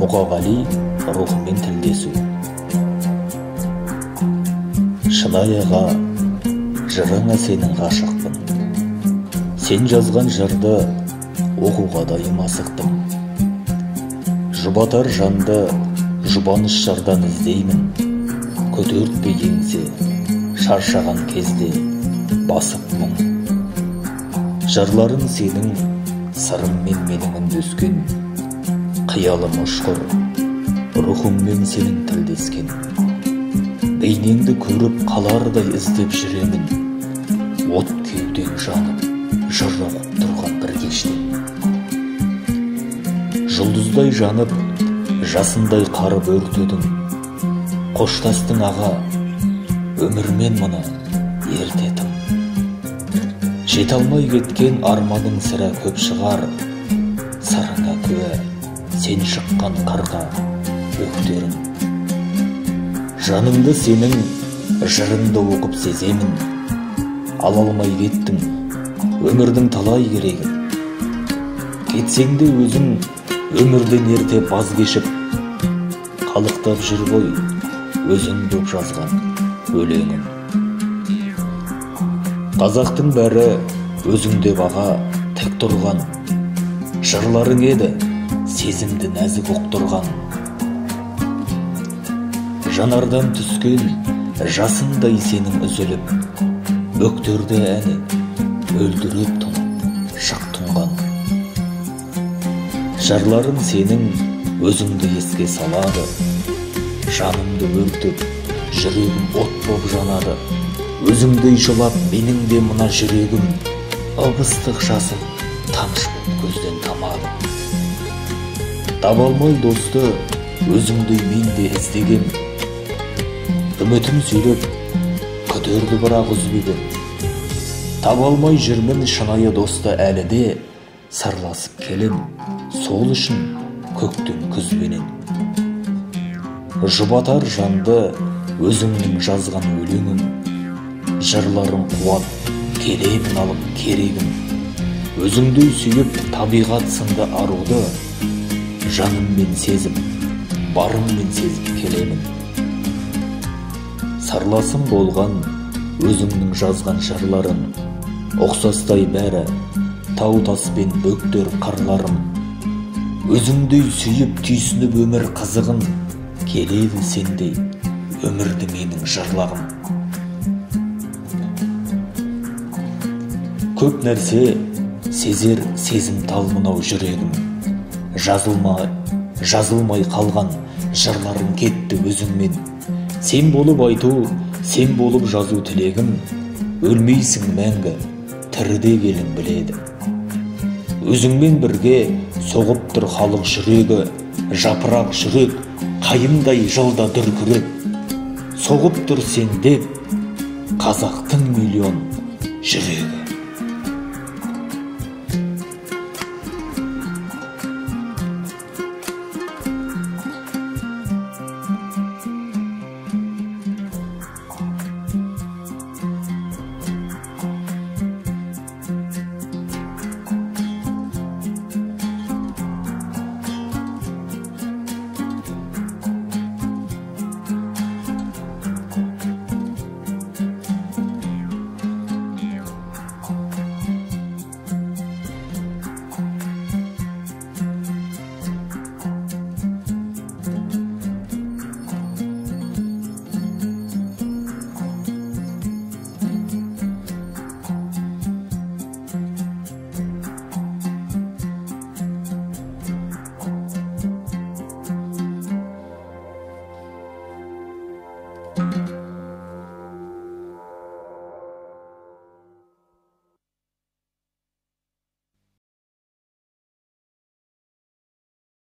Мұқағали рухымен тілдесу. Шынайыға жырыңа сенің ғашықпын. Сен жазған жырды оқуға дайым асықтым. Жұбатар жанды жұбаныш жырдан іздеймін. Көтертпе еңсе шаршаған кезде басып мұң. Жырларың сенің сырыңмен менің үндескен. Қиялым ұшқыр, рухыммен сенің тілдескен. Бейнеңді көріп қалардай іздеп жүремін. От кеуден жанып, жыр оқып тұрған бір кештен. Жұлдыздай жанып, жасындай қарып өртедің. Қоштастың аға, өмірмен мұны ертетім. Жете алмай кеткен арманың сірә көп шығар. Сарыңа куә, сен шыққан қырға өктерім. Жанымды сенің жырыңды оқып сеземін. Ала алмай кеттің өмірдің талай керегін. Кетсең де өзің өмірден ерте баз кешіп, қалықтап жүр ғой өзің деп жазған өлеңім. Қазақтың бәрі өзіңде баға тік тұрған. Жырларың еді сезімді нәзік ұқтырған. Жанардан түскен жасындай сенің үзіліп, бөктерді әні өлдіріп тұнып шық тұнған. Жырларың сенің өзіңді еске салады. Жанымды өртеп, жүрегім от боп жанады. Өзіңдей жылап менің де мына жүрегім. Ыбыстық жасым тамшы боп көзден тамады. Таба алмай досты өзіңдей мен де іздегем. Үмітім сөйлеп көтерді бірақ үзбеген. Таба алмай жүрмін шынайы досты әлі де. Сырласып келем сол үшін көктем күзбенен. Жұбатар жанды өзіңнің жазған өлеңің. Жырларым қуат, келемін алып керегім. Өзіңдей сүйіп табиғат сынды аруды. Жаныммен сезіп, барыммен сезіп келемін. Сырласым болған өзіңнің жазған жырларың. Ұқсастай бәрі тау таспен бөктер қырларым. Өзіңдей сүйіп түйсініп өмір қызығын. Келеді сендей өмірді менің жырлағым. Көп нәрсе сезер сезім тал мынау жүрегім. Жазылмай қалған жырларың кетті өзіңмен. Сен болып айту, сен болып жазу тілегім. Өлмейсің мәңгі, тіріде келін біледі. Өзіңмен бірге соғып тұр халық жүрегі. Жапырақ жүрек, қайыңдай жылда дүркіреп. Соғып тұр сен деп қазақтың миллион жүрегі.